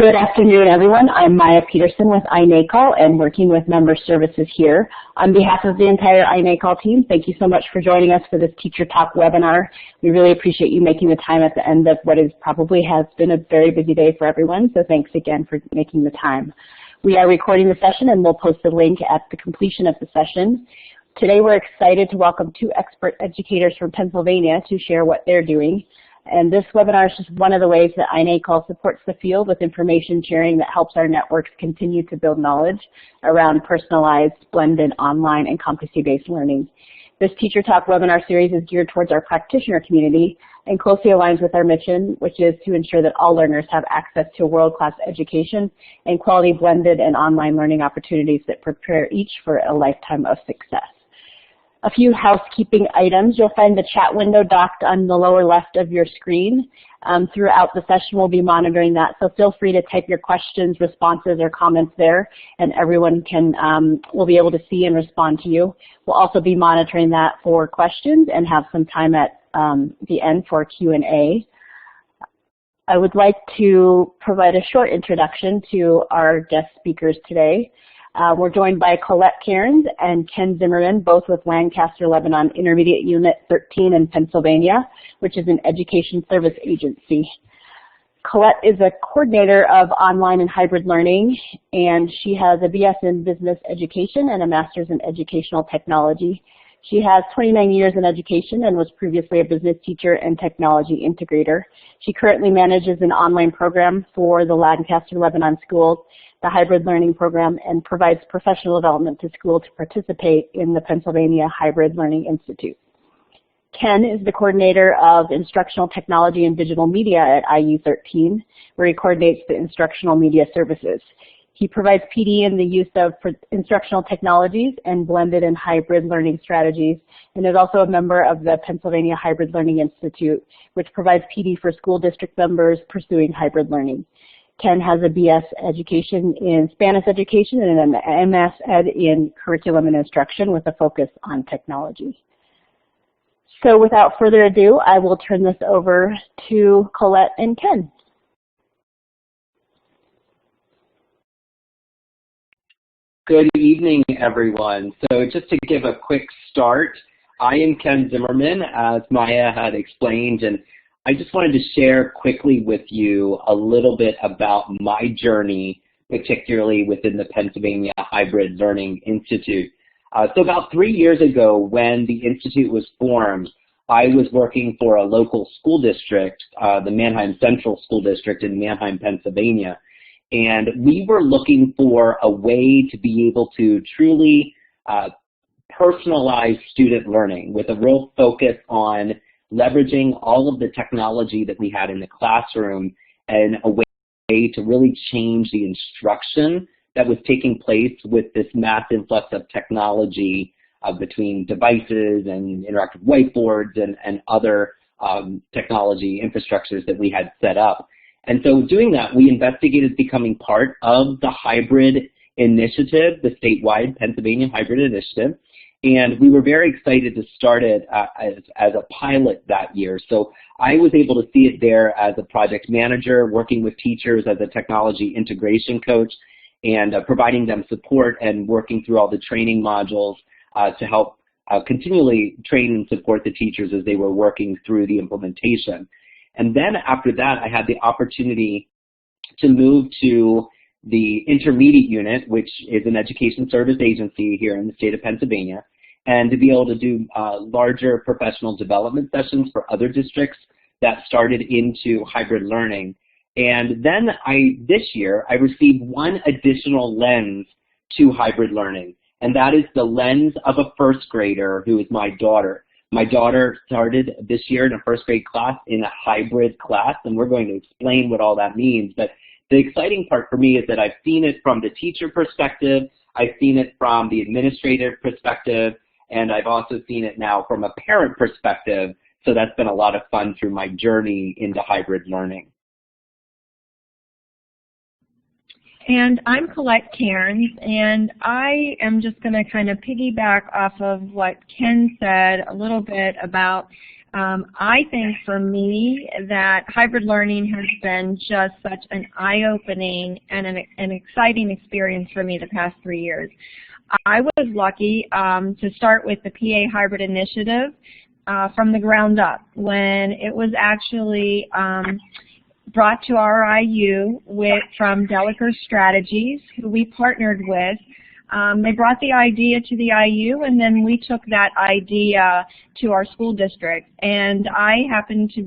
Good afternoon, everyone. I'm Maya Peterson with iNACOL and working with member services here. On behalf of the entire iNACOL team, thank you so much for joining us for this Teacher Talk webinar. We really appreciate you making the time at the end of what is probably has been a very busy day for everyone, so thanks again for making the time. We are recording the session and we'll post the link at the completion of the session. Today we're excited to welcome two expert educators from Pennsylvania to share what they're doing. And this webinar is just one of the ways that iNACOL supports the field with information sharing that helps our networks continue to build knowledge around personalized, blended, online, and competency-based learning. This Teacher Talk webinar series is geared towards our practitioner community and closely aligns with our mission, which is to ensure that all learners have access to a world-class education and quality blended and online learning opportunities that prepare each for a lifetime of success. A few housekeeping items. You'll find the chat window docked on the lower left of your screen. Throughout the session, we'll be monitoring that, so feel free to type your questions, responses, or comments there, and everyone will be able to see and respond to you. We'll also be monitoring that for questions and have some time at the end for Q&A. I would like to provide a short introduction to our guest speakers today. We're joined by Colette Cairns and Ken Zimmerman, both with Lancaster-Lebanon Intermediate Unit 13 in Pennsylvania, which is an education service agency. Colette is a coordinator of online and hybrid learning, and she has a BS in Business Education and a Master's in Educational Technology. She has 29 years in education and was previously a business teacher and technology integrator. She currently manages an online program for the Lancaster-Lebanon schools, the hybrid learning program, and provides professional development to schools to participate in the Pennsylvania Hybrid Learning Institute. Ken is the coordinator of instructional technology and digital media at IU13, where he coordinates the instructional media services. He provides PD in the use of instructional technologies and blended and hybrid learning strategies, and is also a member of the Pennsylvania Hybrid Learning Institute, which provides PD for school district members pursuing hybrid learning. Ken has a BS education in Spanish education and an MS Ed in curriculum and instruction with a focus on technology. So without further ado, I will turn this over to Colette and Ken. Good evening, everyone. So just to give a quick start, I am Ken Zimmerman, as Maya had explained, and I just wanted to share quickly with you a little bit about my journey, particularly within the Pennsylvania Hybrid Learning Institute. So about 3 years ago, when the Institute was formed, I was working for a local school district, the Manheim Central School District in Manheim, Pennsylvania. And we were looking for a way to be able to truly personalize student learning with a real focus on leveraging all of the technology that we had in the classroom and a way to really change the instruction that was taking place with this mass influx of technology between devices and interactive whiteboards and other technology infrastructures that we had set up. And so doing that, we investigated becoming part of the hybrid initiative, the statewide Pennsylvania Hybrid Initiative. And we were very excited to start it as a pilot that year. So I was able to see it there as a project manager, working with teachers as a technology integration coach, and providing them support and working through all the training modules to help continually train and support the teachers as they were working through the implementation. And then after that, I had the opportunity to move to the Intermediate Unit, which is an education service agency here in the state of Pennsylvania, and to be able to do larger professional development sessions for other districts that started into hybrid learning. And then this year, I received one additional lens to hybrid learning, and that is the lens of a first grader who is my daughter. My daughter started this year in a first grade class in a hybrid class, and we're going to explain what all that means. But the exciting part for me is that I've seen it from the teacher perspective, I've seen it from the administrative perspective, and I've also seen it now from a parent perspective. So that's been a lot of fun through my journey into hybrid learning. And I'm Colette Cairns, and I am just going to kind of piggyback off of what Ken said a little bit about I think for me that hybrid learning has been just such an eye-opening and an exciting experience for me the past 3 years. I was lucky to start with the PA Hybrid Initiative from the ground up when it was actually brought to our IU from Delacour Strategies, who we partnered with. They brought the idea to the IU, and then we took that idea to our school district. And I happened to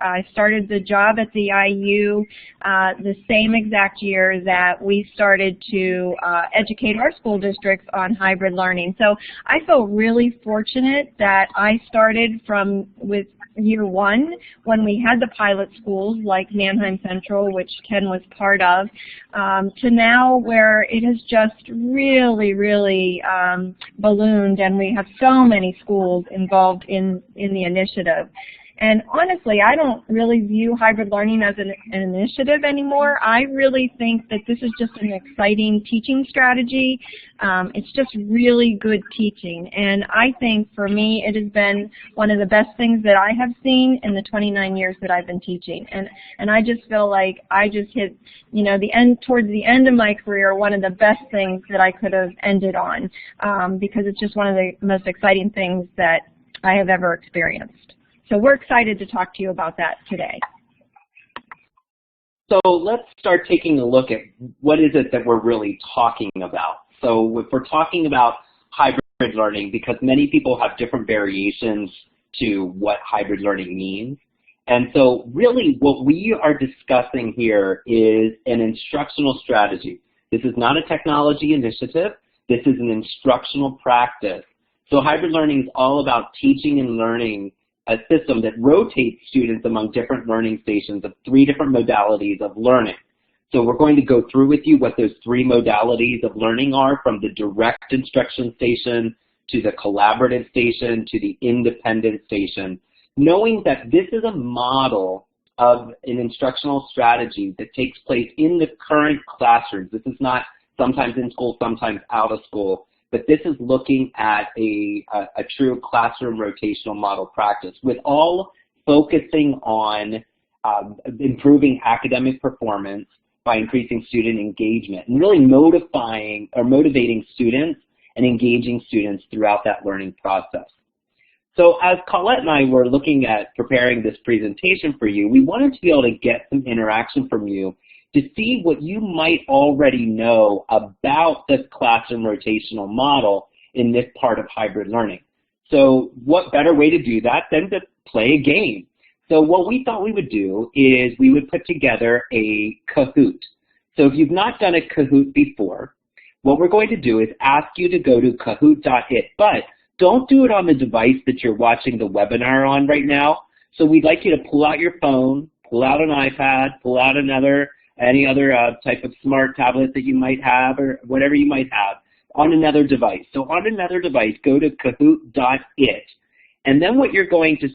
I started the job at the IU the same exact year that we started to educate our school districts on hybrid learning. So I feel really fortunate that I started with year one when we had the pilot schools like Mannheim Central, which Ken was part of, to now where it has just really ballooned, and we have so many schools involved in the initiative. And honestly, I don't really view hybrid learning as an initiative anymore. I really think that this is just an exciting teaching strategy. It's just really good teaching. And I think for me, it has been one of the best things that I have seen in the 29 years that I've been teaching. And I just feel like I just hit, towards the end of my career, one of the best things that I could have ended on, because it's just one of the most exciting things that I have ever experienced. So we're excited to talk to you about that today. So let's start taking a look at what is it that we're really talking about. So if we're talking about hybrid learning, because many people have different variations to what hybrid learning means. And so really what we are discussing here is an instructional strategy. This is not a technology initiative. This is an instructional practice. So hybrid learning is all about teaching and learning a system that rotates students among different learning stations of 3 different modalities of learning. So we're going to go through with you what those 3 modalities of learning are, from the direct instruction station to the collaborative station to the independent station, knowing that this is a model of an instructional strategy that takes place in the current classrooms. This is not sometimes in school, sometimes out of school. But this is looking at a true classroom rotational model practice, with all focusing on improving academic performance by increasing student engagement and really motivating students and engaging students throughout that learning process. So as Colette and I were looking at preparing this presentation for you, we wanted to be able to get some interaction from you to see what you might already know about the classroom rotational model in this part of hybrid learning. So what better way to do that than to play a game? So what we thought we would do is we would put together a Kahoot. So if you've not done a Kahoot before, what we're going to do is ask you to go to kahoot.it, but don't do it on the device that you're watching the webinar on right now. So we'd like you to pull out your phone, pull out an iPad, pull out any other type of smart tablet that you might have, or whatever you might have, on another device. So on another device, go to kahoot.it. And then what you're going to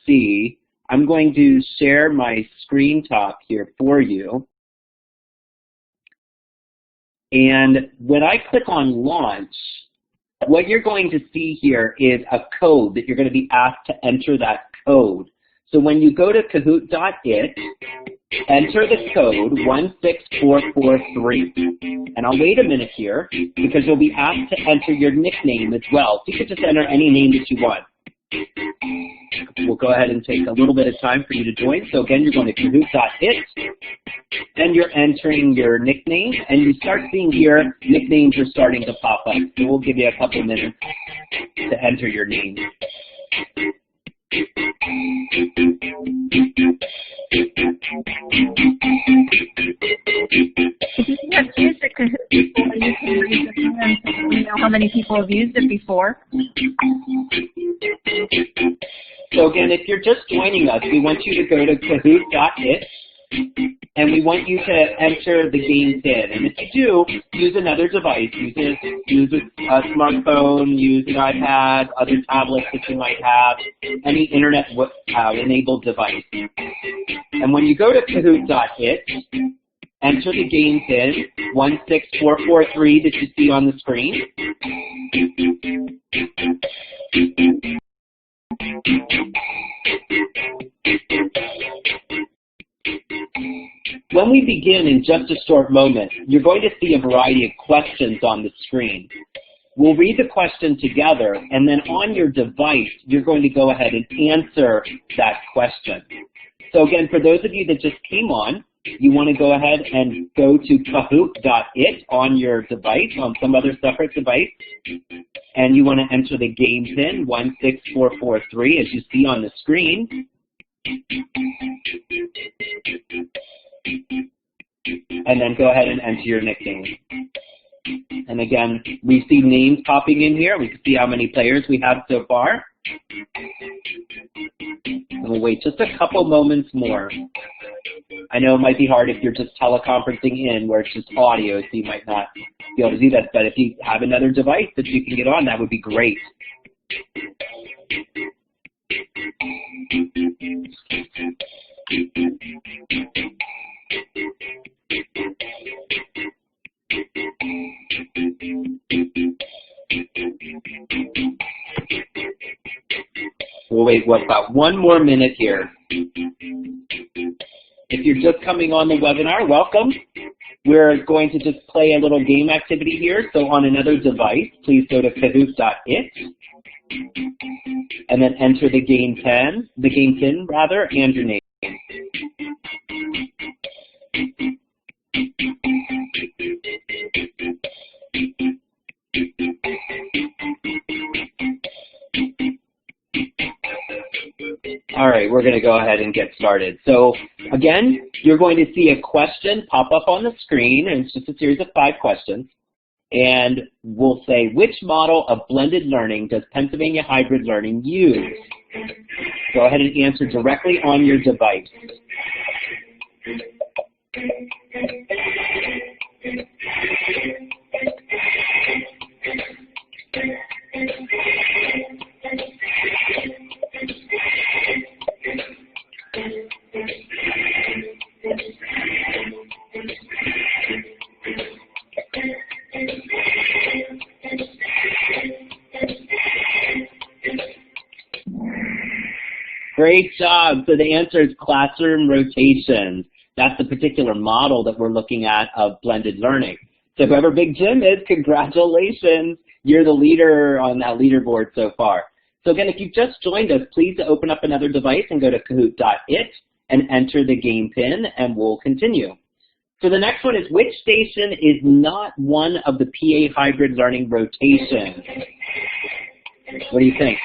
see, I'm going to share my screen top here for you. And when I click on launch, what you're going to see here is a code that you're going to be asked to enter that code. So when you go to kahoot.it, enter the code 16443. And I'll wait a minute here because you'll be asked to enter your nickname as well. So you can just enter any name that you want. We'll go ahead and take a little bit of time for you to join. So again, you're going to kahoot.it, and you're entering your nickname, and you start seeing here nicknames are starting to pop up. So we'll give you a couple minutes to enter your name. If you have used the Kahoot before, you can raise your hand so we know how many people have used it before. So again, if you're just joining us, we want you to go to kahoot.it, and we want you to enter the game PIN. And if you do, use another device. Use a smartphone, use an iPad, other tablets that you might have, any internet-enabled device. And when you go to kahoot.it, enter the game PIN 16443 that you see on the screen. When we begin in just a short moment, you're going to see a variety of questions on the screen. We'll read the question together, and then on your device, you're going to go ahead and answer that question. So again, for those of you that just came on, you want to go ahead and go to kahoot.it on your device, on some other separate device, and you want to enter the game pin 16443 as you see on the screen. And then go ahead and enter your nickname. And again, we see names popping in here. We can see how many players we have so far. And we'll wait just a couple moments more. I know it might be hard if you're just teleconferencing in where it's just audio, so you might not be able to do that. But if you have another device that you can get on, that would be great. We'll wait about one more minute here. If you're just coming on the webinar, welcome. We're going to just play a little game activity here. So on another device, please go to kahoot.it and then enter the game pin, and your name. All right, we're going to go ahead and get started. So again, you're going to see a question pop up on the screen, and it's just a series of 5 questions. And we'll say, which model of blended learning does Pennsylvania Hybrid Learning use? Go ahead and answer directly on your device. Great job. So the answer is classroom rotations. That's the particular model that we're looking at of blended learning. So whoever Big Jim is, congratulations. You're the leader on that leaderboard so far. So again, if you've just joined us, please open up another device and go to kahoot.it and enter the game pin, and we'll continue. So the next one is, which station is not one of the PA Hybrid Learning rotations? What do you think?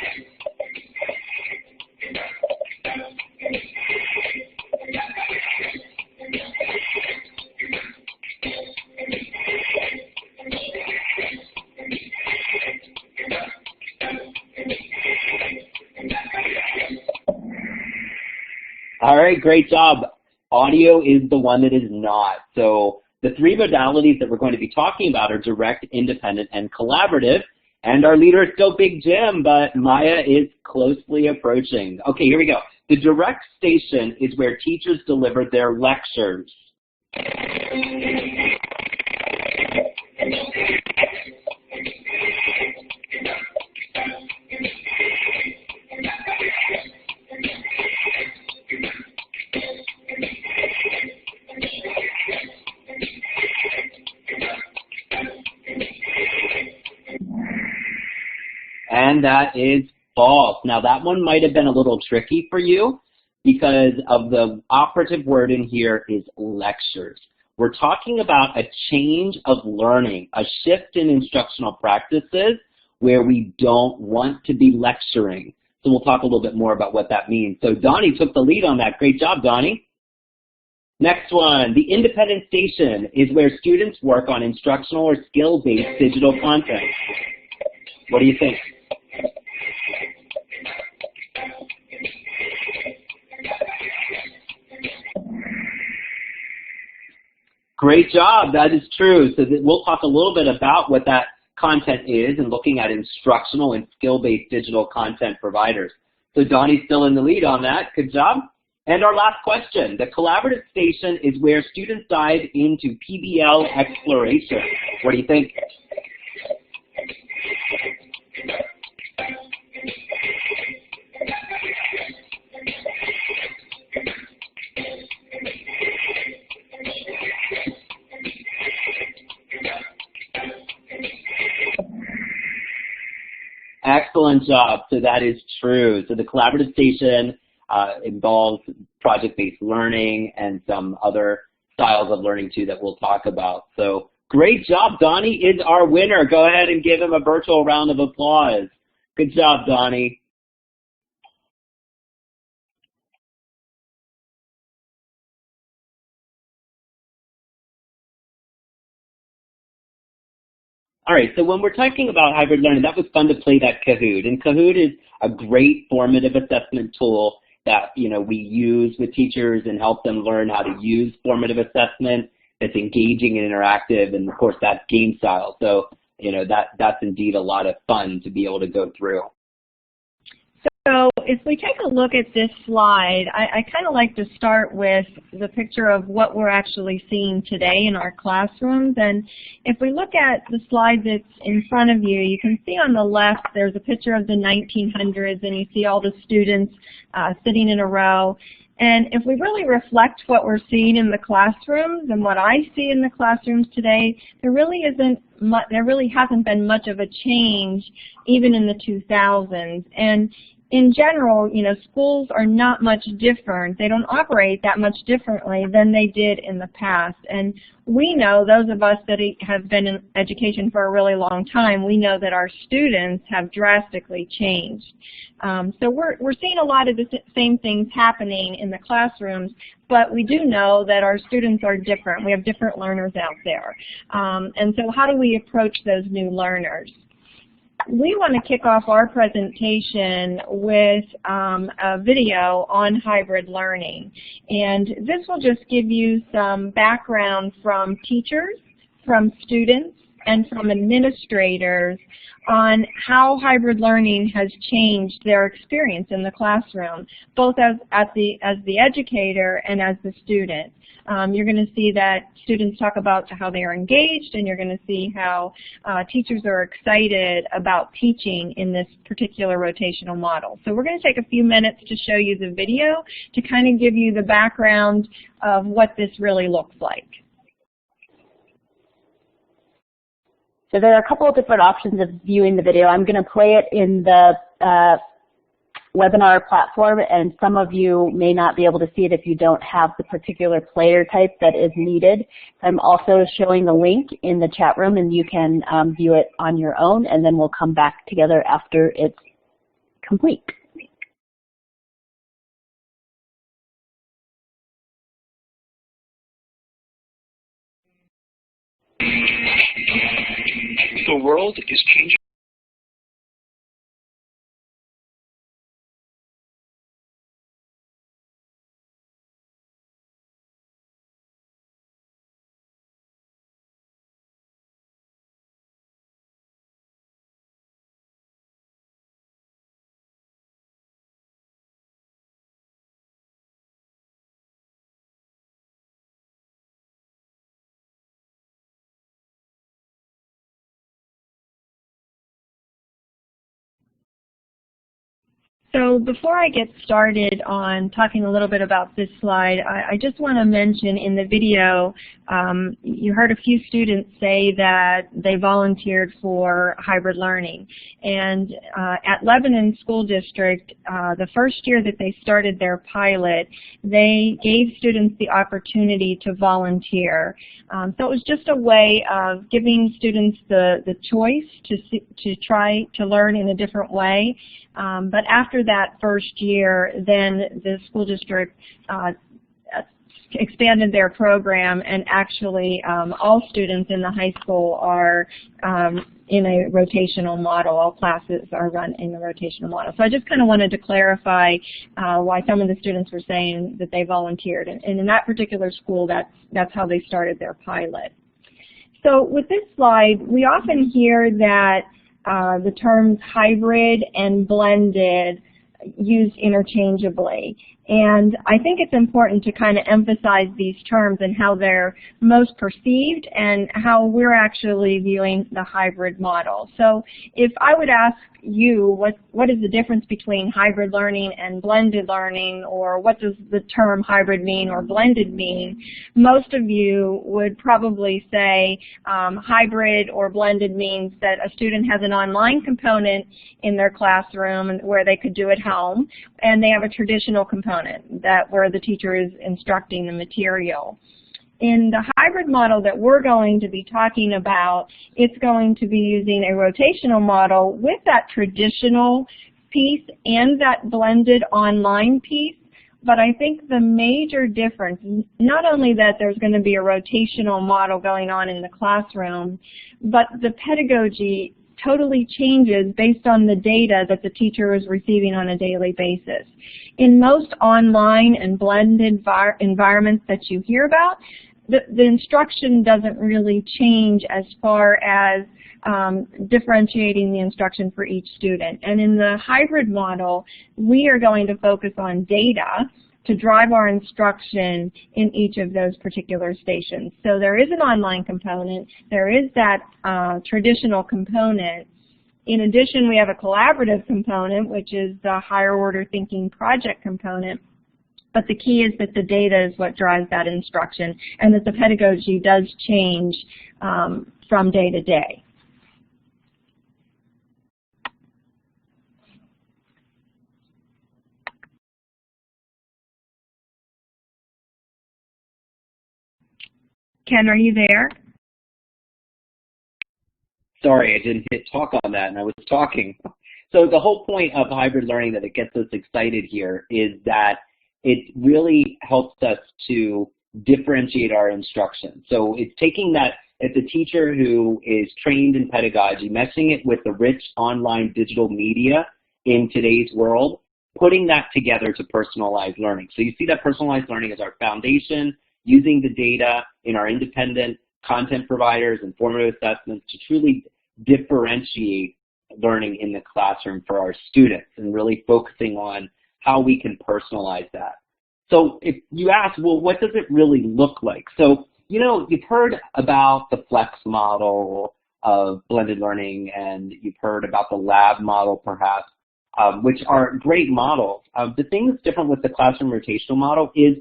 All right, great job. Audio is the one that is not. So the 3 modalities that we're going to be talking about are direct, independent, and collaborative. And our leader is still Big Jim, but Maya is closely approaching. Okay, here we go. The direct station is where teachers deliver their lectures. And that is false. Now that one might have been a little tricky for you because of the operative word in here is lectures. We're talking about a change of learning, a shift in instructional practices where we don't want to be lecturing. So we'll talk a little bit more about what that means. So Donnie took the lead on that. Great job, Donnie. Next one, the independent station is where students work on instructional or skill-based digital content. What do you think? Great job, that is true. So we'll talk a little bit about what that content is and looking at instructional and skill-based digital content providers. So Donnie's still in the lead on that, good job. And our last question, the collaborative station is where students dive into PBL exploration. What do you think? Excellent job. So that is true. So the collaborative station involves project-based learning and some other styles of learning too that we'll talk about. So great job. Donnie is our winner. Go ahead and give him a virtual round of applause. Good job, Donnie. All right, so when we're talking about hybrid learning, that was fun to play that Kahoot. And Kahoot is a great formative assessment tool that we use with teachers and help them learn how to use formative assessment. It's engaging and interactive, and of course that's game style. So that's indeed a lot of fun to be able to go through. So if we take a look at this slide, I kind of like to start with the picture of what we're actually seeing today in our classrooms. And if we look at the slide that's in front of you, you can see on the left there's a picture of the 1900s, and you see all the students sitting in a row. And if we really reflect what we're seeing in the classrooms and what I see in the classrooms today, there really hasn't been much of a change even in the 2000s. And in general, schools are not much different. They don't operate that much differently than they did in the past. And we know, those of us that have been in education for a really long time, we know that our students have drastically changed. So we're seeing a lot of the same things happening in the classrooms, but we do know that our students are different. We have different learners out there. And so how do we approach those new learners? We want to kick off our presentation with a video on hybrid learning. And this will just give you some background from teachers, from students, and from administrators on how hybrid learning has changed their experience in the classroom, both as the educator and as the student. You're going to see that students talk about how they are engaged, and you're going to see how teachers are excited about teaching in this particular rotational model. So we're going to take a few minutes to show you the video to kind of give you the background of what this really looks like. So there are a couple of different options of viewing the video. I'm going to play it in the webinar platform, and some of you may not be able to see it if you don't have the particular player type that is needed. I'm also showing the link in the chat room, and you can view it on your own, and then we'll come back together after it's complete. The world is changing. So before I get started on talking a little bit about this slide, I just want to mention in the video, you heard a few students say that they volunteered for hybrid learning. And at Lebanon School District, the first year that they started their pilot, they gave students the opportunity to volunteer. So it was just a way of giving students the choice to try to learn in a different way. But after that first year, then the school district expanded their program, and actually all students in the high school are in a rotational model. All classes are run in a rotational model. So I just kind of wanted to clarify why some of the students were saying that they volunteered. And in that particular school, that's how they started their pilot. So with this slide, we often hear that the terms hybrid and blended used interchangeably. And I think it's important to kind of emphasize these terms and how they're most perceived and how we're actually viewing the hybrid model. So if I would ask you what is the difference between hybrid learning and blended learning, or what does the term hybrid mean or blended mean, most of you would probably say hybrid or blended means that a student has an online component in their classroom where they could do at home, and they have a traditional component where the teacher is instructing the material. In the hybrid model that we're going to be talking about, it's going to be using a rotational model with that traditional piece and that blended online piece. But I think the major difference, not only that there's going to be a rotational model going on in the classroom, but the pedagogy totally changes based on the data that the teacher is receiving on a daily basis. In most online and blended environments that you hear about, the instruction doesn't really change as far as differentiating the instruction for each student. And in the hybrid model, we are going to focus on data to drive our instruction in each of those particular stations. So there is an online component, there is that traditional component. In addition, we have a collaborative component, which is the higher order thinking project component. But the key is that the data is what drives that instruction, and that the pedagogy does change from day to day. Ken, are you there? Sorry, I didn't hit talk on that, and I was talking. So the whole point of hybrid learning that it gets us excited here is that it really helps us to differentiate our instruction. So it's taking that, it's a teacher who is trained in pedagogy, meshing it with the rich online digital media in today's world, putting that together to personalized learning. So you see that personalized learning as our foundation, using the data in our independent content providers and formative assessments to truly differentiate learning in the classroom for our students, and really focusing on how we can personalize that. So if you ask, well, what does it really look like? So, you know, you've heard about the flex model of blended learning, and you've heard about the lab model perhaps, which are great models. The thing that's different with the classroom rotational model is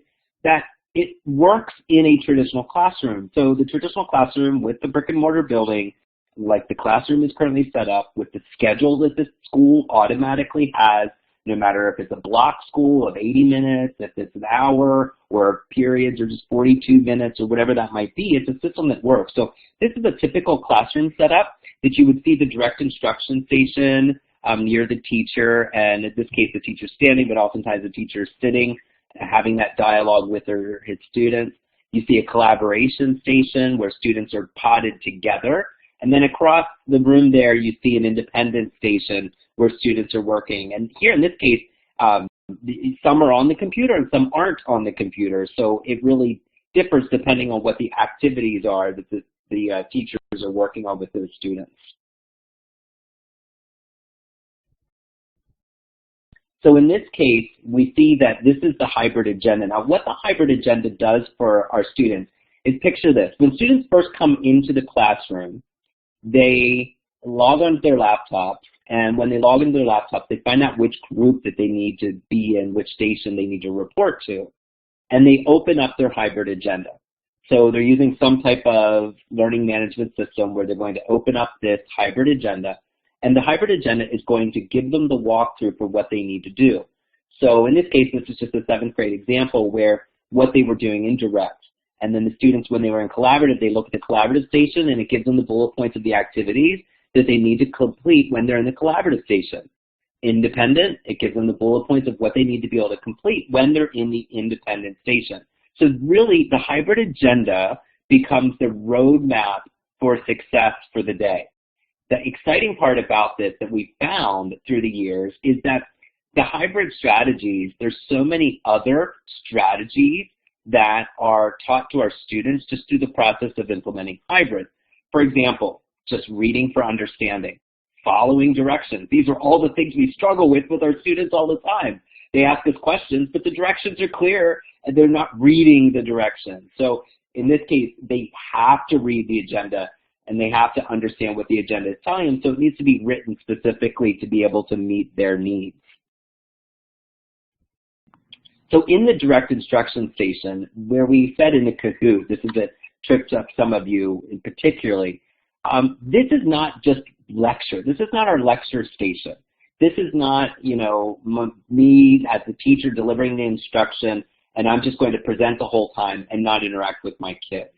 that it works in a traditional classroom. So the traditional classroom with the brick and mortar building, like the classroom is currently set up, with the schedule that the school automatically has, no matter if it's a block school of 80 minutes, if it's an hour, or periods are just 42 minutes, or whatever that might be, it's a system that works. So this is a typical classroom setup that you would see the direct instruction station near the teacher, and in this case the teacher's standing, but oftentimes the teacher's sitting, having that dialogue with his students. You see a collaboration station where students are podded together. And then across the room there, you see an independent station where students are working. And here in this case, some are on the computer and some aren't on the computer. So it really differs depending on what the activities are that the teachers are working on with their students. So in this case, we see that this is the hybrid agenda. Now, what the hybrid agenda does for our students is, picture this. When students first come into the classroom, they log onto their laptops, and when they log into their laptops, they find out which group that they need to be in, which station they need to report to, and they open up their hybrid agenda. So they're using some type of learning management system where they're going to open up this hybrid agenda, and the hybrid agenda is going to give them the walkthrough for what they need to do. So in this case, this is just a 7th grade example where what they were doing in direct. And then the students, when they were in collaborative, they look at the collaborative station, and it gives them the bullet points of the activities that they need to complete when they're in the collaborative station. Independent, it gives them the bullet points of what they need to be able to complete when they're in the independent station. So really, the hybrid agenda becomes the roadmap for success for the day. The exciting part about this that we found through the years is that the hybrid strategies, there's so many other strategies that are taught to our students just through the process of implementing hybrid. For example, just reading for understanding, following directions. These are all the things we struggle with our students all the time. they ask us questions, but the directions are clear and they're not reading the directions. So in this case, they have to read the agenda and they have to understand what the agenda is telling them, so it needs to be written specifically to be able to meet their needs. So in the direct instruction station, where we said in the Kahoot, this is what tripped up some of you in particularly, this is not just lecture. This is not our lecture station. This is not, you know, me as the teacher delivering the instruction and I'm just going to present the whole time and not interact with my kids.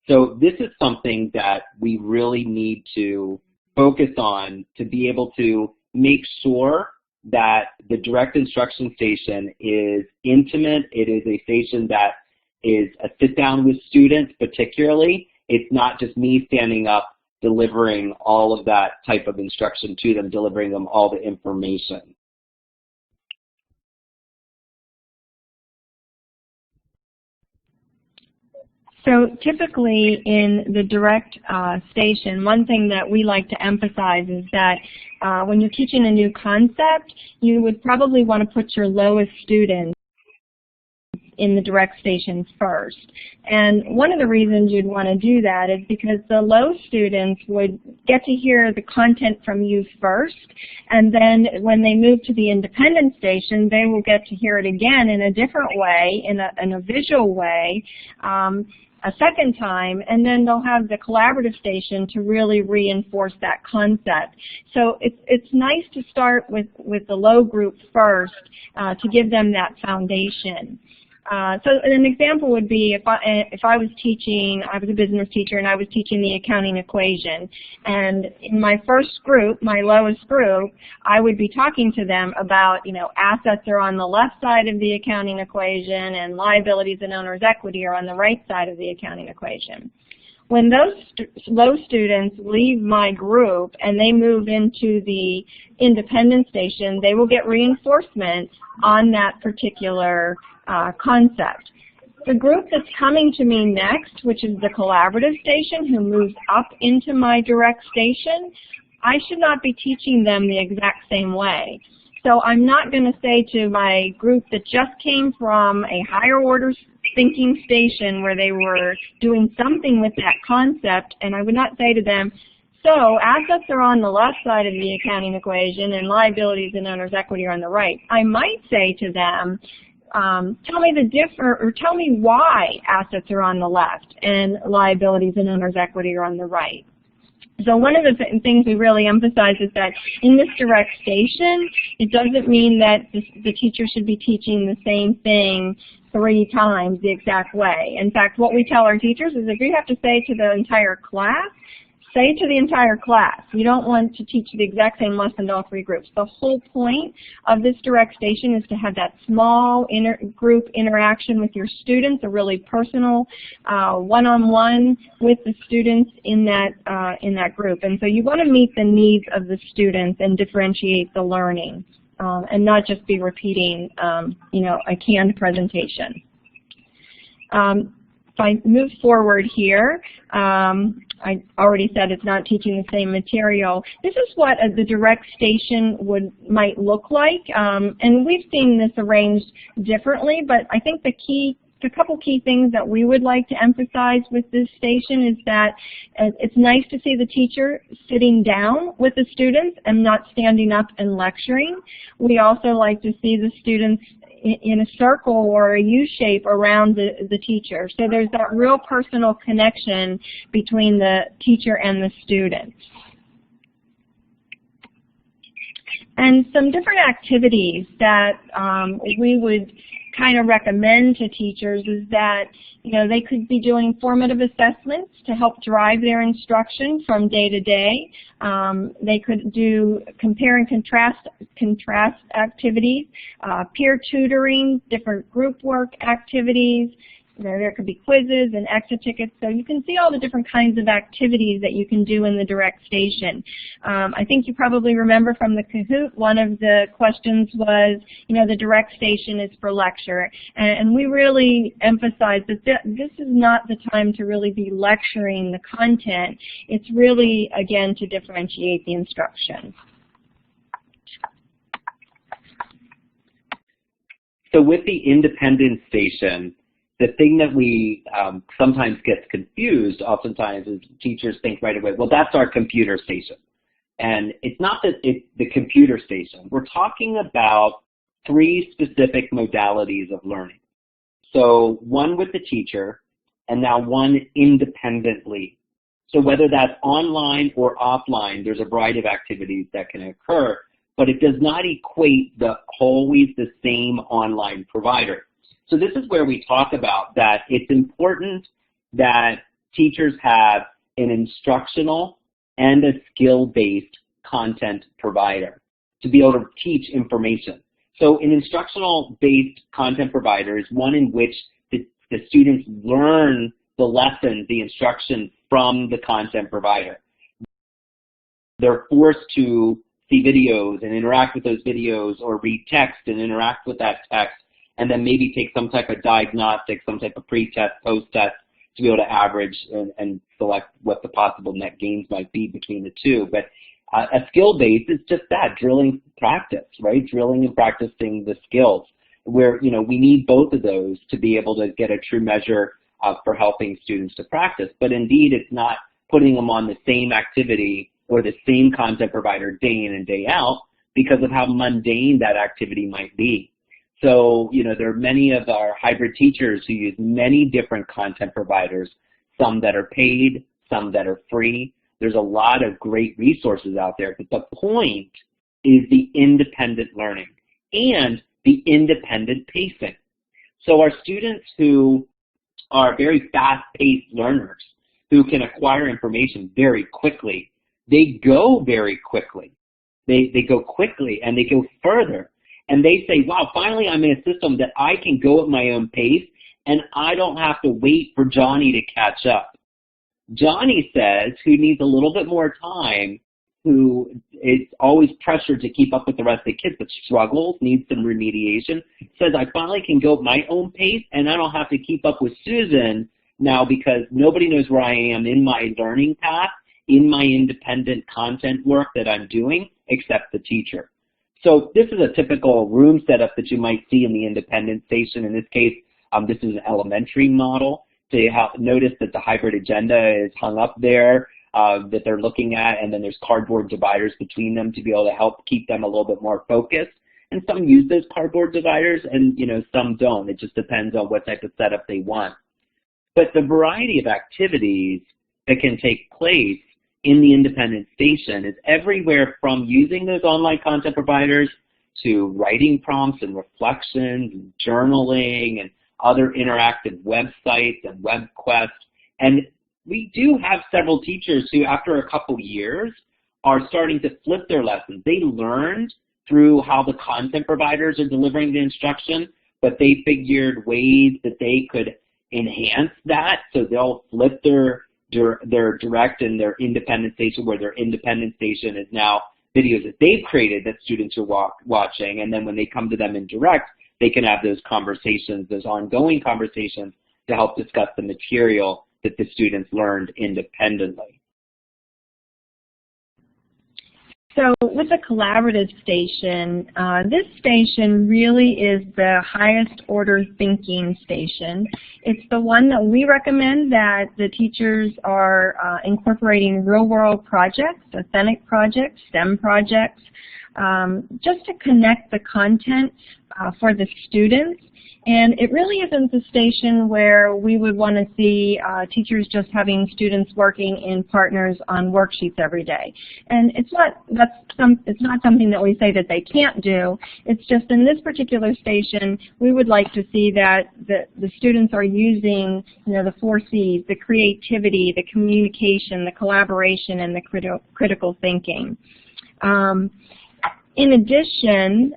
So this is something that we really need to focus on to be able to make sure that the direct instruction station is intimate. It is a station that is a sit down with students particularly. It's not just me standing up delivering all of that type of instruction to them, delivering them all the information. So typically in the direct station, one thing that we like to emphasize is that when you're teaching a new concept, you would probably want to put your lowest students in the direct stations first. And one of the reasons you'd want to do that is because the low students would get to hear the content from you first, and then when they move to the independent station, they will get to hear it again in a different way, in a visual way, a second time, and then they'll have the collaborative station to really reinforce that concept. So it's nice to start with the low group first to give them that foundation. So an example would be if I was teaching, I was a business teacher and I was teaching the accounting equation, and in my first group, my lowest group, I would be talking to them about, you know, assets are on the left side of the accounting equation and liabilities and owner's equity are on the right side of the accounting equation. When those low students leave my group and they move into the independent station, they will get reinforcement on that particular concept. The group that's coming to me next, which is the collaborative station, who moves up into my direct station, I should not be teaching them the exact same way. So I'm not going to say to my group that just came from a higher order thinking station where they were doing something with that concept, and I would not say to them, so assets are on the left side of the accounting equation and liabilities and owner's equity are on the right. I might say to them, tell me why assets are on the left and liabilities and owner's equity are on the right. So one of the things we really emphasize is that in this direct station, it doesn't mean that the teacher should be teaching the same thing 3 times the exact way. In fact, what we tell our teachers is if you have to say to the entire class, say to the entire class. You don't want to teach the exact same lesson to all 3 groups. The whole point of this direct station is to have that small group interaction with your students, a really personal one-on-one with the students in that group. And so you want to meet the needs of the students and differentiate the learning, and not just be repeating, you know, a canned presentation. If I move forward here, I already said it's not teaching the same material. This is what the direct station might look like, and we've seen this arranged differently, but I think the couple key things that we would like to emphasize with this station is that it's nice to see the teacher sitting down with the students and not standing up and lecturing. We also like to see the students in a circle or a U-shape around the teacher. So there's that real personal connection between the teacher and the students. And some different activities that we would kind of recommend to teachers is that, you know, they could be doing formative assessments to help drive their instruction from day to day. They could do compare and contrast activities, peer tutoring, different group work activities. There could be quizzes and exit tickets, so you can see all the different kinds of activities that you can do in the direct station. I think you probably remember from the Kahoot, one of the questions was, you know, the direct station is for lecture, and we really emphasize that this is not the time to really be lecturing the content. It's really, again, to differentiate the instruction. So with the independent station, the thing that we sometimes gets confused oftentimes is teachers think right away, well, that's our computer station. And it's not that it's the computer station. We're talking about 3 specific modalities of learning. So one with the teacher, and now one independently. So whether that's online or offline, there's a variety of activities that can occur, but it does not equate always the same online provider. So this is where we talk about that it's important that teachers have an instructional and a skill-based content provider to be able to teach information. So an instructional-based content provider is one in which the students learn the lessons, the instruction from the content provider. They're forced to see videos and interact with those videos, or read text and interact with that text, and then maybe take some type of diagnostic, some type of pre-test, post-test to be able to average and select what the possible net gains might be between the two. But a skill base is just that, drilling practice, right? Drilling and practicing the skills, where, you know, we need both of those to be able to get a true measure for helping students to practice. But indeed, it's not putting them on the same activity or the same content provider day in and day out because of how mundane that activity might be. So, you know, there are many of our hybrid teachers who use many different content providers, some that are paid, some that are free. There's a lot of great resources out there, but the point is the independent learning and the independent pacing. So our students who are very fast-paced learners, who can acquire information very quickly, they go very quickly. They go quickly and they go further. And they say, wow, finally I'm in a system that I can go at my own pace and I don't have to wait for Johnny to catch up. Johnny says, who needs a little bit more time, who is always pressured to keep up with the rest of the kids but struggles, needs some remediation, says, I finally can go at my own pace and I don't have to keep up with Susan now because nobody knows where I am in my learning path, in my independent content work that I'm doing, except the teacher. So this is a typical room setup that you might see in the independent station. In this case, this is an elementary model. So you notice that the hybrid agenda is hung up there that they're looking at, and then there's cardboard dividers between them to be able to help keep them a little bit more focused. And some use those cardboard dividers and, you know, some don't. It just depends on what type of setup they want. But the variety of activities that can take place in the independent station is everywhere from using those online content providers to writing prompts and reflections and journaling and other interactive websites and web quests. And we do have several teachers who, after a couple years, are starting to flip their lessons. They learned through how the content providers are delivering the instruction, but they figured ways that they could enhance that, so they'll flip their direct and their independent station, where their independent station is now videos that they've created that students are watching, and then when they come to them in direct, they can have those conversations, those ongoing conversations to help discuss the material that the students learned independently. So with the collaborative station, this station really is the highest order thinking station. It's the one that we recommend that the teachers are incorporating real-world projects, authentic projects, STEM projects, just to connect the content for the students. And it really isn't the station where we would want to see teachers just having students working in partners on worksheets every day. And it's not something that we say that they can't do. It's just in this particular station, we would like to see that the students are using, you know, the 4 C's, the creativity, the communication, the collaboration, and the critical thinking. In addition,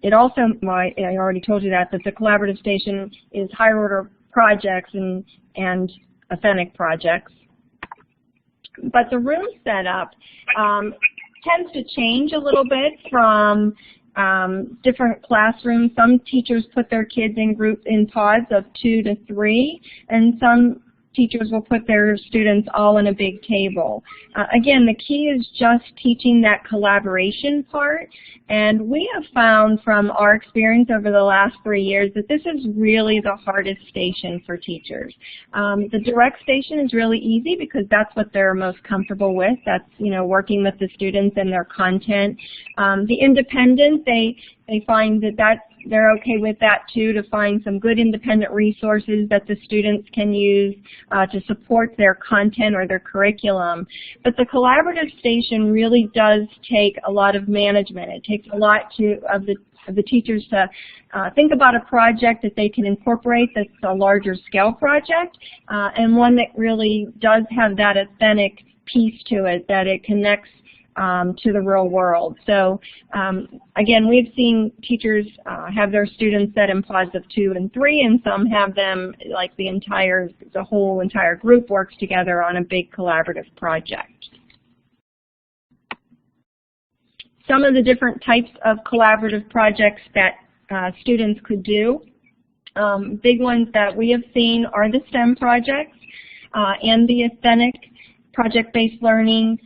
it also, I already told you that the collaborative station is higher order projects and authentic projects. But the room setup tends to change a little bit from different classrooms. Some teachers put their kids in pods of 2 to 3, and some teachers will put their students all in a big table. Again, the key is just teaching that collaboration part, and we have found from our experience over the last 3 years that this is really the hardest station for teachers. The direct station is really easy because that's what they're most comfortable with. That's, working with the students and their content. The independent, they find that they're okay with that too, to find some good independent resources that the students can use to support their content or their curriculum. But the collaborative station really does take a lot of management. It takes a lot of the teachers to think about a project that they can incorporate that's a larger scale project, and one that really does have that authentic piece to it, that it connects to the real world. So again, we've seen teachers have their students set in pods of 2 and 3, and some have them like the whole entire group works together on a big collaborative project. Some of the different types of collaborative projects that students could do. Big ones that we have seen are the STEM projects and the authentic project-based learning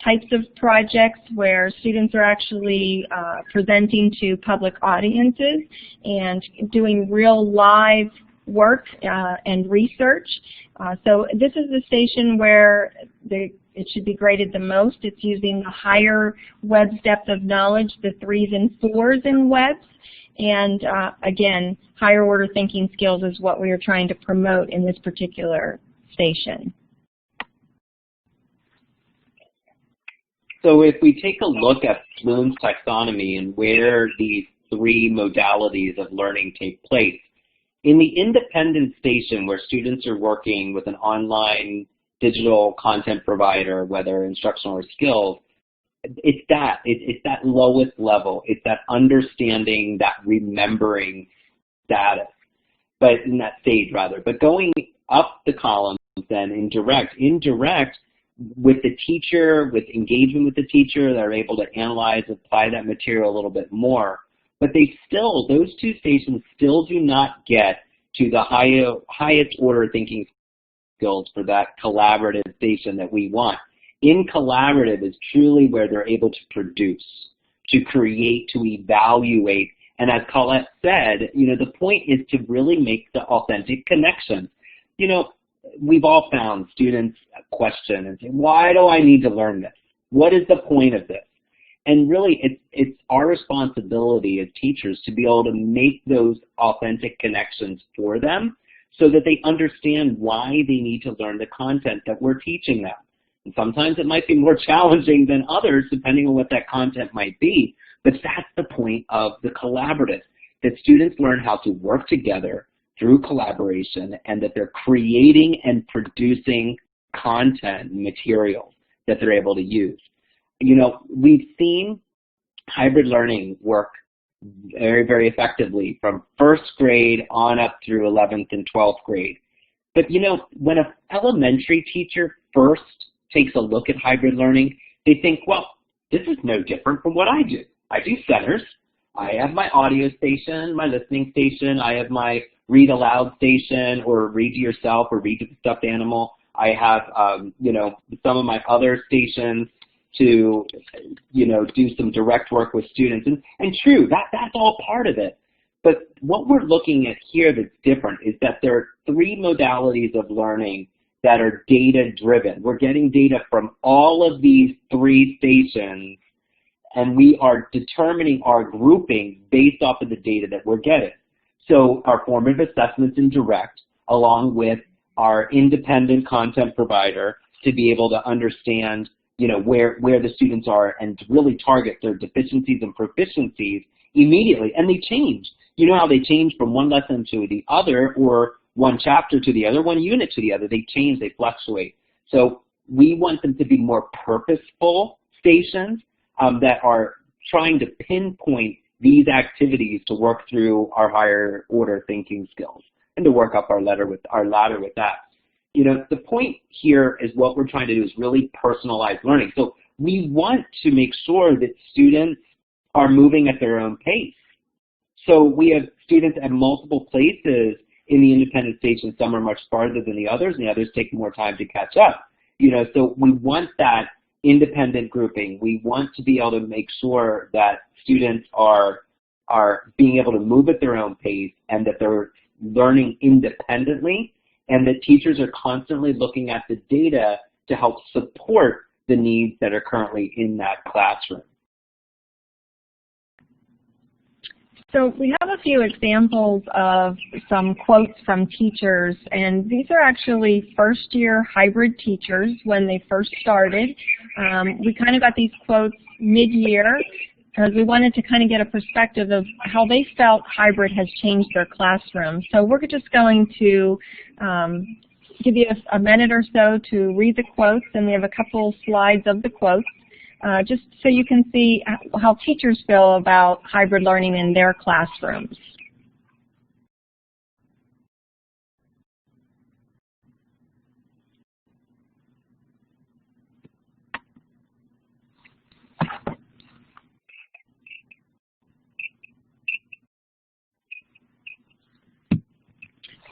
types of projects where students are actually presenting to public audiences and doing real live work and research. So this is the station where it should be graded the most. It's using the higher WEBS depth of knowledge, the 3s and 4s in WEBS. And again, higher order thinking skills is what we are trying to promote in this particular station. So if we take a look at Bloom's taxonomy and where these 3 modalities of learning take place, in the independent station where students are working with an online digital content provider, whether instructional or skills, it's that lowest level. It's that understanding, that remembering status, but in that stage rather. But going up the columns then in direct, with the teacher, with engagement with the teacher, they're able to analyze, apply that material a little bit more. But those 2 stations still do not get to the highest order thinking skills for that collaborative station that we want. In collaborative is truly where they're able to produce, to create, to evaluate. And as Colette said, the point is to really make the authentic connection. We've all found students question and say, why do I need to learn this? What is the point of this? And really, it's our responsibility as teachers to be able to make those authentic connections for them so that they understand why they need to learn the content that we're teaching them. And sometimes it might be more challenging than others, depending on what that content might be, but that's the point of the collaborative, that students learn how to work together through collaboration, and that they're creating and producing content and materials that they're able to use. We've seen hybrid learning work very, very effectively from 1st grade on up through 11th and 12th grade. But when an elementary teacher first takes a look at hybrid learning, they think, well, this is no different from what I do. I do centers. I have my audio station, my listening station. I have my read aloud station, or read to yourself, or read to the stuffed animal. I have, some of my other stations to, do some direct work with students. And true, that's all part of it. But what we're looking at here that's different is that there are 3 modalities of learning that are data-driven. We're getting data from all of these 3 stations, and we are determining our grouping based off of the data that we're getting. So our formative assessments in direct, along with our independent content provider, to be able to understand, where the students are and to really target their deficiencies and proficiencies immediately. And they change. You know how they change from one lesson to the other, or one chapter to the other, one unit to the other. They change, they fluctuate. So we want them to be more purposeful stations that are trying to pinpoint these activities to work through our higher order thinking skills and to work up our ladder with that. The point here is what we're trying to do is really personalize learning. So we want to make sure that students are moving at their own pace. So we have students at multiple places in the independent stage, and some are much farther than the others, and the others take more time to catch up. So we want that independent grouping. We want to be able to make sure that students are being able to move at their own pace and that they're learning independently, and that teachers are constantly looking at the data to help support the needs that are currently in that classroom. So we have a few examples of some quotes from teachers, and these are actually first-year hybrid teachers when they first started. We kind of got these quotes mid-year because we wanted to kind of get a perspective of how they felt hybrid has changed their classroom. So we're just going to give you a minute or so to read the quotes, and we have a couple slides of the quotes. Just so you can see how teachers feel about hybrid learning in their classrooms.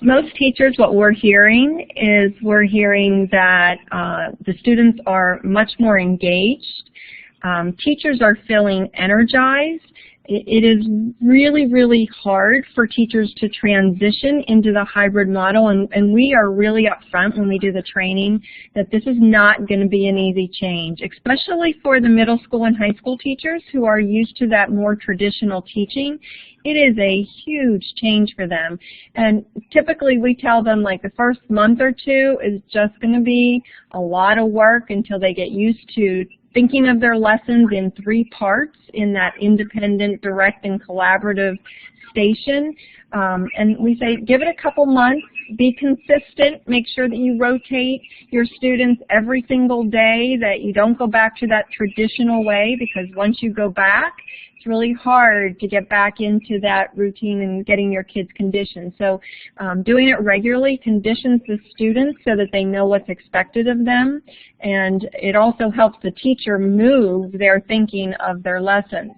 Most teachers, what we're hearing is that the students are much more engaged. Teachers are feeling energized. It is really, really hard for teachers to transition into the hybrid model, and we are really upfront when we do the training that this is not going to be an easy change, especially for the middle school and high school teachers who are used to that more traditional teaching. It is a huge change for them, and typically we tell them like the first month or two is just going to be a lot of work until they get used to thinking of their lessons in 3 parts in that independent, direct, and collaborative station. And we say give it a couple months, be consistent, make sure that you rotate your students every single day, that you don't go back to that traditional way, because once you go back, it's really hard to get back into that routine and getting your kids conditioned. So doing it regularly conditions the students so that they know what's expected of them, and it also helps the teacher move their thinking of their lessons.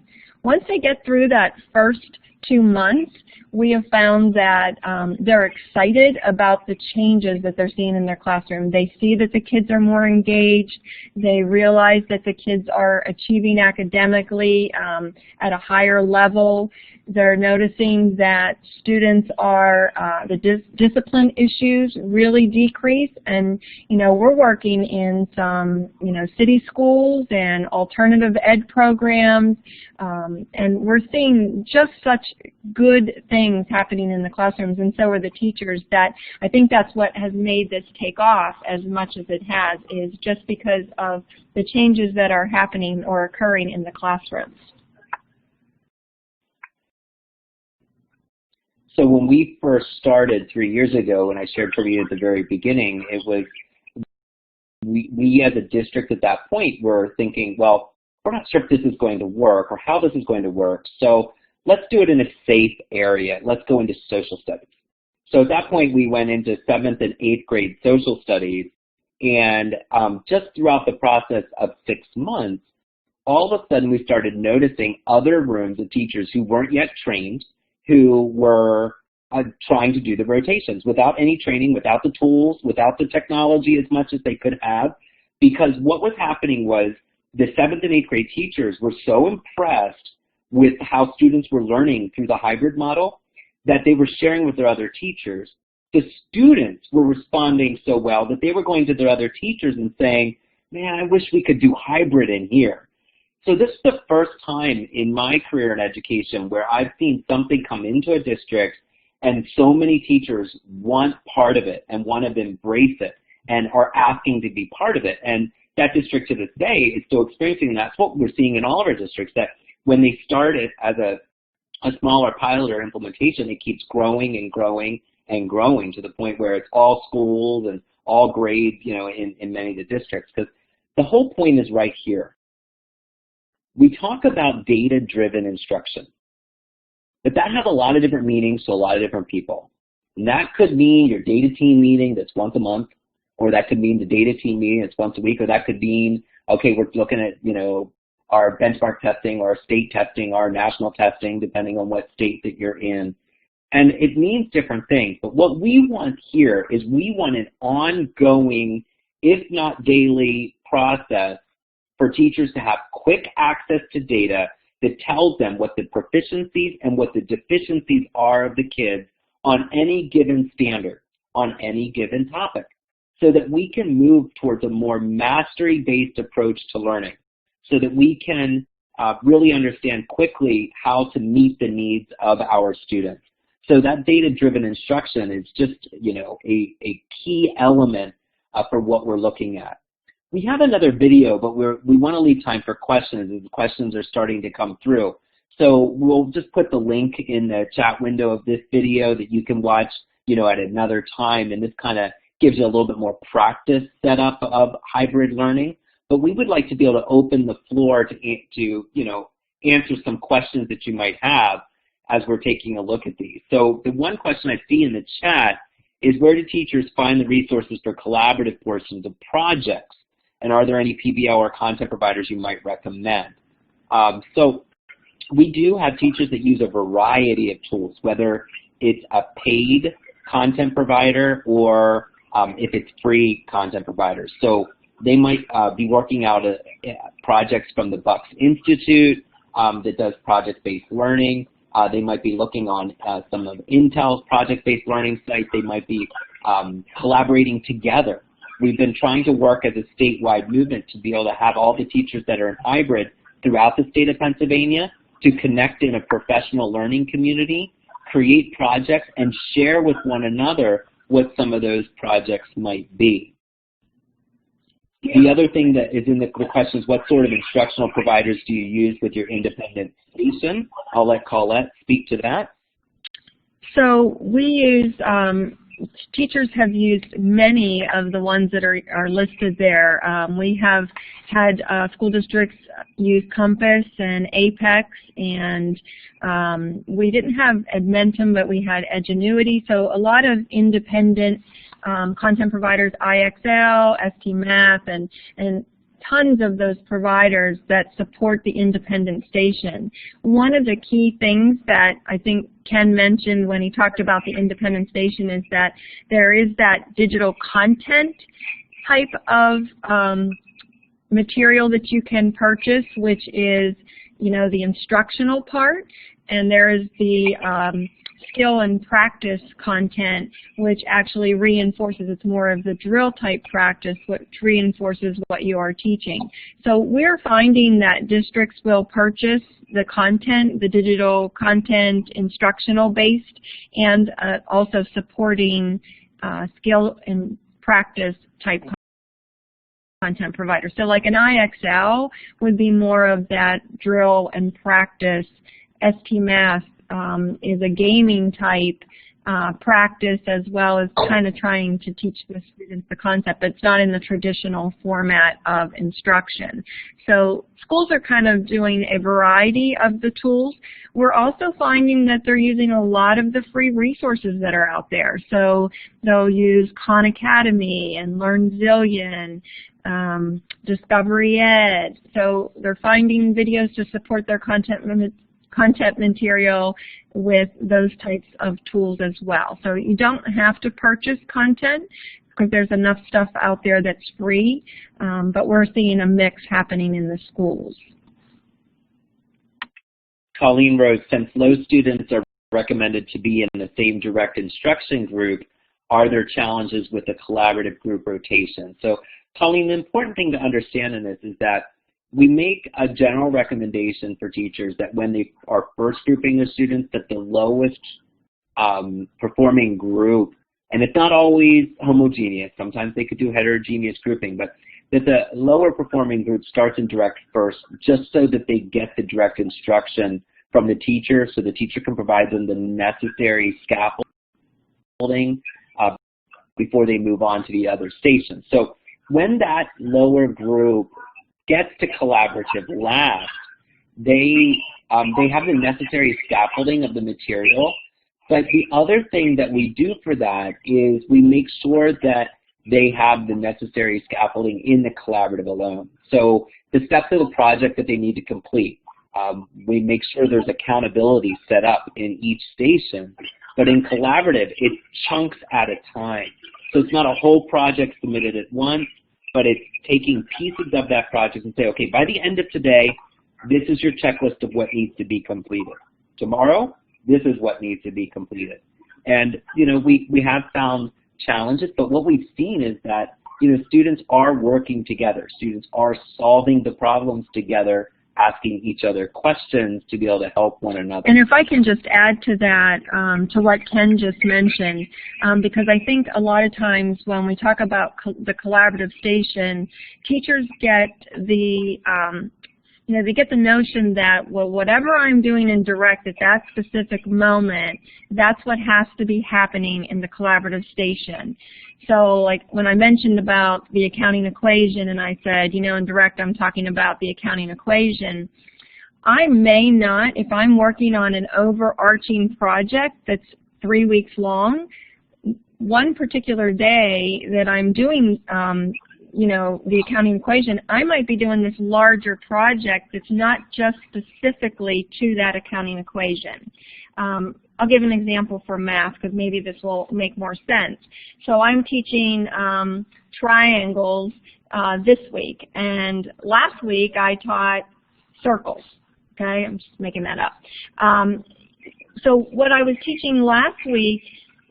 Once they get through that first 2 months, we have found that they're excited about the changes that they're seeing in their classroom. They see that the kids are more engaged. They realize that the kids are achieving academically at a higher level. They're noticing that students are, the discipline issues really decrease, and we're working in some city schools and alternative ed programs, and we're seeing just such good things happening in the classrooms, and so are the teachers, that I think that's what has made this take off as much as it has, is just because of the changes that are happening or occurring in the classrooms. So when we first started 3 years ago, and I shared for you at the very beginning, it was we as a district at that point were thinking, well, we're not sure if this is going to work or how this is going to work, so let's do it in a safe area. Let's go into social studies. So at that point, we went into 7th and 8th grade social studies, and just throughout the process of 6 months, all of a sudden we started noticing other rooms of teachers who weren't yet trained, who were trying to do the rotations without any training, without the tools, without the technology as much as they could have, because what was happening was the 7th and 8th grade teachers were so impressed with how students were learning through the hybrid model that they were sharing with their other teachers. The students were responding so well that they were going to their other teachers and saying, man, I wish we could do hybrid in here. So this is the first time in my career in education where I've seen something come into a district and so many teachers want part of it and want to embrace it and are asking to be part of it. And that district to this day is still experiencing, and that's what we're seeing in all of our districts, that when they started as a smaller pilot or implementation, it keeps growing and growing and growing to the point where it's all schools and all grades, in many of the districts. Because the whole point is right here. We talk about data-driven instruction, but that has a lot of different meanings to a lot of different people. And that could mean your data team meeting that's once a month, or that could mean the data team meeting that's once a week, or that could mean, okay, we're looking at, our benchmark testing, or state testing, or national testing, depending on what state that you're in. And it means different things. But what we want here is we want an ongoing, if not daily, process for teachers to have quick access to data that tells them what the proficiencies and what the deficiencies are of the kids on any given standard, on any given topic, so that we can move towards a more mastery-based approach to learning, so that we can really understand quickly how to meet the needs of our students. So that data-driven instruction is just, you know, a key element for what we're looking at. We have another video, but we want to leave time for questions, as the questions are starting to come through. So we'll just put the link in the chat window of this video that you can watch, you know, at another time, and this kind of gives you a little bit more practice setup of hybrid learning. But we would like to be able to open the floor to you know, answer some questions that you might have as we're taking a look at these. So the one question I see in the chat is, where do teachers find the resources for collaborative portions of projects? And are there any PBL or content providers you might recommend? So we do have teachers that use a variety of tools, whether it's a paid content provider or if it's free content providers. So they might be working out projects from the Bucks Institute that does project-based learning. They might be looking on some of Intel's project-based learning sites. They might be collaborating together. We've been trying to work as a statewide movement to be able to have all the teachers that are in hybrid throughout the state of Pennsylvania to connect in a professional learning community, create projects, and share with one another what some of those projects might be. The other thing that is in the question is, what sort of instructional providers do you use with your independent station? I'll let Colette speak to that. So we use, teachers have used many of the ones that are listed there. We have had school districts use Compass and Apex, and we didn't have Edmentum, but we had Edgenuity. So a lot of independent content providers, IXL, STMath, and tons of those providers that support the independent station. One of the key things that I think Ken mentioned when he talked about the independent station is that there is that digital content type of material that you can purchase, which is, you know, the instructional part, and there is the skill and practice content, which actually reinforces, it's more of the drill type practice, which reinforces what you are teaching. So we're finding that districts will purchase the content, the digital content, instructional based, and also supporting skill and practice type content provider. So like an IXL would be more of that drill and practice. STMath is a gaming type practice, as well as kind of trying to teach the students the concept, but it's not in the traditional format of instruction. So schools are kind of doing a variety of the tools. We're also finding that they're using a lot of the free resources that are out there. So they'll use Khan Academy and LearnZillion, Discovery Ed. So they're finding videos to support their content material with those types of tools as well. So you don't have to purchase content because there's enough stuff out there that's free, but we're seeing a mix happening in the schools. Colleen Rose, since low students are recommended to be in the same direct instruction group, are there challenges with the collaborative group rotation? So Colleen, the important thing to understand in this is that we make a general recommendation for teachers that when they are first grouping their students, that the lowest performing group, and it's not always homogeneous, sometimes they could do heterogeneous grouping, but that the lower performing group starts in direct first, just so that they get the direct instruction from the teacher, so the teacher can provide them the necessary scaffolding before they move on to the other stations. So when that lower group gets to collaborative last, they have the necessary scaffolding of the material. But the other thing that we do for that is we make sure that they have the necessary scaffolding in the collaborative alone. So the steps of the project that they need to complete, we make sure there's accountability set up in each station But in collaborative, it's chunks at a time. So it's not a whole project submitted at once, but it's taking pieces of that project and say, okay, by the end of today, this is your checklist of what needs to be completed. Tomorrow, this is what needs to be completed. And, you know, we have found challenges, but what we've seen is that, you know, students are working together. Students are solving the problems together, asking each other questions to be able to help one another. And if I can just add to that, to what Ken just mentioned, because I think a lot of times when we talk about the collaborative station, teachers get the you know, they get the notion that, well, whatever I'm doing in direct at that specific moment, that's what has to be happening in the collaborative station. So, like, when I mentioned about the accounting equation and I said, you know, in direct I'm talking about the accounting equation, I may not, if I'm working on an overarching project that's 3 weeks long, one particular day that I'm doing you know, the accounting equation, I might be doing this larger project that's not just specifically to that accounting equation. I'll give an example for math because maybe this will make more sense. So I'm teaching triangles this week, and last week I taught circles. Okay, I'm just making that up. So what I was teaching last week,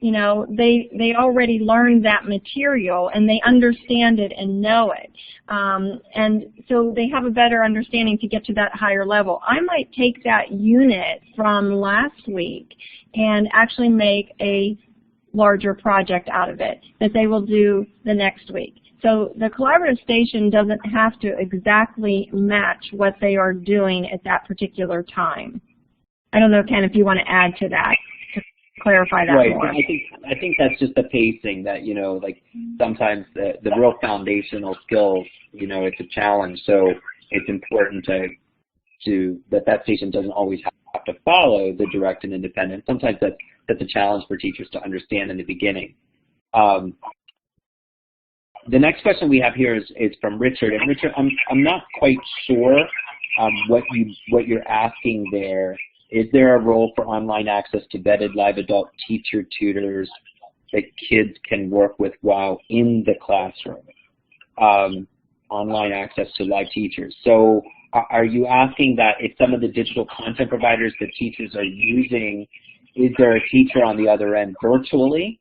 you know, they already learned that material and they understand it and know it. And so they have a better understanding to get to that higher level. I might take that unit from last week and actually make a larger project out of it that they will do the next week. So the collaborative station doesn't have to exactly match what they are doing at that particular time. I don't know, Ken, if you want to add to that. Clarify that right. more. I think that's just the pacing that, you know, like sometimes the real foundational skills, you know, it's a challenge. So it's important to that station doesn't always have to follow the direct and independent. Sometimes that's a challenge for teachers to understand in the beginning. The next question we have here is from Richard. And Richard, I'm not quite sure what you're asking there. Is there a role for online access to vetted live adult teacher tutors that kids can work with while in the classroom? Online access to live teachers. So are you asking that if some of the digital content providers that teachers are using, is there a teacher on the other end virtually?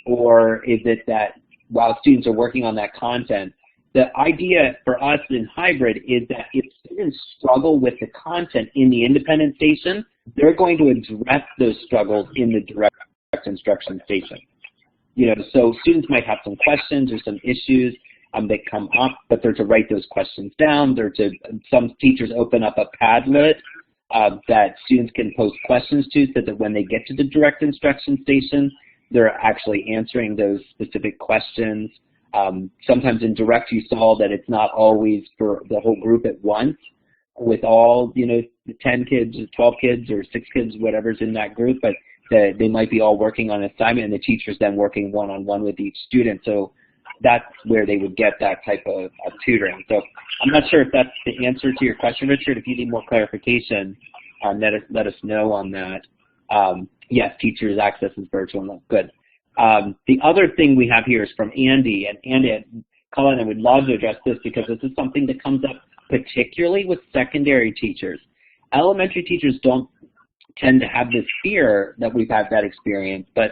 Or is it that while students are working on that content, the idea for us in hybrid is that if students struggle with the content in the independent station, they're going to address those struggles in the direct instruction station. You know, so students might have some questions or some issues that come up, but they're to write those questions down. Some teachers open up a Padlet that students can post questions to, so that when they get to the direct instruction station, they're actually answering those specific questions. Sometimes in direct you saw that it's not always for the whole group at once with all, you know, 10 kids, 12 kids, or 6 kids, whatever's in that group, but they might be all working on an assignment and the teacher's then working one-on-one with each student. So that's where they would get that type of tutoring. So I'm not sure if that's the answer to your question, Richard. If you need more clarification, let us know on that. Yes, teachers' access is virtual. Good. The other thing we have here is from Andy, and Andy, Colin, I would love to address this because this is something that comes up particularly with secondary teachers. Elementary teachers don't tend to have this fear that we've had that experience, but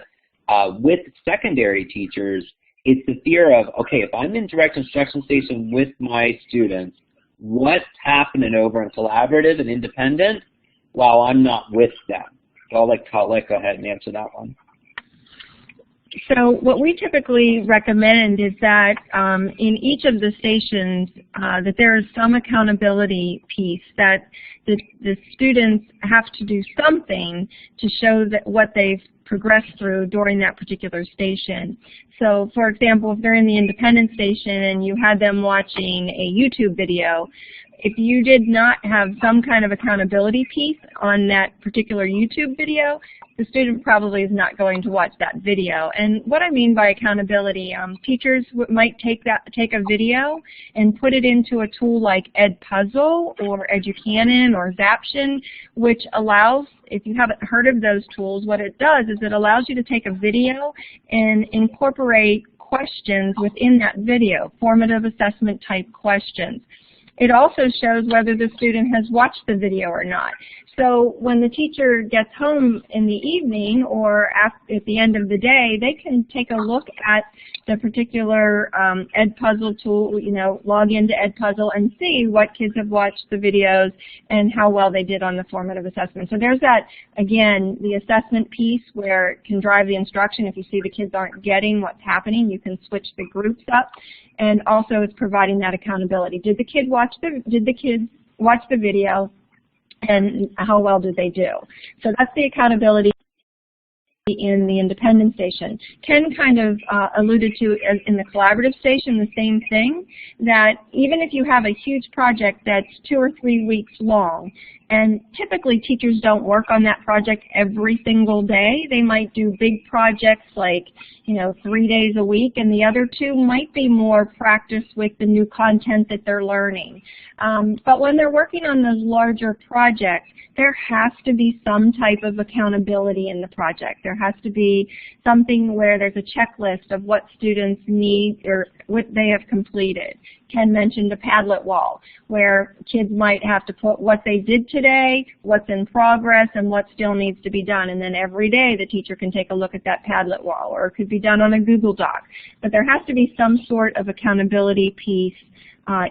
with secondary teachers, it's the fear of, okay, if I'm in direct instruction station with my students, what's happening over in collaborative and independent while I'm not with them? So I'll let Colette go ahead and answer that one. So what we typically recommend is that in each of the stations that there is some accountability piece, that the students have to do something to show that what they've progressed through during that particular station. So for example, if they're in the independent station and you had them watching a YouTube video, if you did not have some kind of accountability piece on that particular YouTube video, the student probably is not going to watch that video. And what I mean by accountability, teachers might take a video and put it into a tool like Edpuzzle or Educanon or Zaption, which allows, if you haven't heard of those tools, what it does is it allows you to take a video and incorporate questions within that video, formative assessment type questions. It also shows whether the student has watched the video or not. So when the teacher gets home in the evening or at the end of the day, they can take a look at the particular Edpuzzle tool, log into Edpuzzle and see what kids have watched the videos and how well they did on the formative assessment. So there's that, again, the assessment piece where it can drive the instruction. If you see the kids aren't getting what's happening, you can switch the groups up. And also it's providing that accountability. Did the kids watch the video? And how well did they do? So that's the accountability in the independent station. Ken kind of alluded to in the collaborative station the same thing, that even if you have a huge project that's 2 or 3 weeks long, and typically teachers don't work on that project every single day. They might do big projects like, 3 days a week, and the other 2 might be more practice with the new content that they're learning. But when they're working on those larger projects, there has to be some type of accountability in the project. There has to be something where there's a checklist of what students need or what they have completed. Ken mentioned a Padlet wall, where kids might have to put what they did today, what's in progress, and what still needs to be done. And then every day the teacher can take a look at that Padlet wall, or it could be done on a Google Doc. But there has to be some sort of accountability piece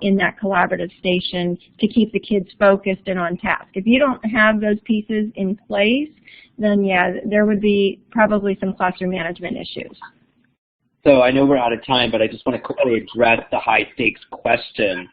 in that collaborative station to keep the kids focused and on task. If you don't have those pieces in place, then yeah, there would be probably some classroom management issues. So I know we're out of time, but I just want to quickly address the high stakes question,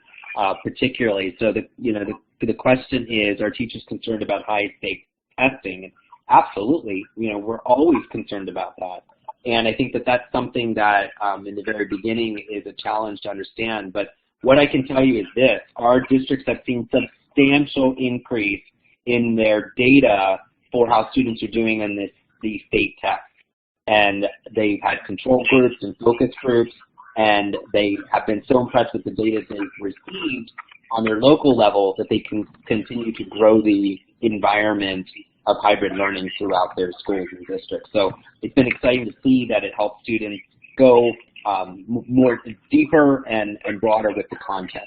particularly. So the question is, are teachers concerned about high stakes testing? And absolutely, we're always concerned about that. And I think that that's something that in the very beginning is a challenge to understand. But what I can tell you is this: our districts have seen substantial increase in their data for how students are doing on these state tests. And they've had control groups and focus groups, and they have been so impressed with the data they've received on their local level that they can continue to grow the environment of hybrid learning throughout their schools and districts. So it's been exciting to see that it helps students go more deeper and broader with the content.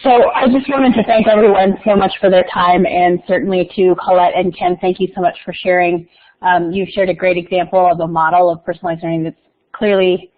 So I just wanted to thank everyone so much for their time, and certainly to Colette and Ken, thank you so much for sharing. You've shared a great example of a model of personalized learning that's clearly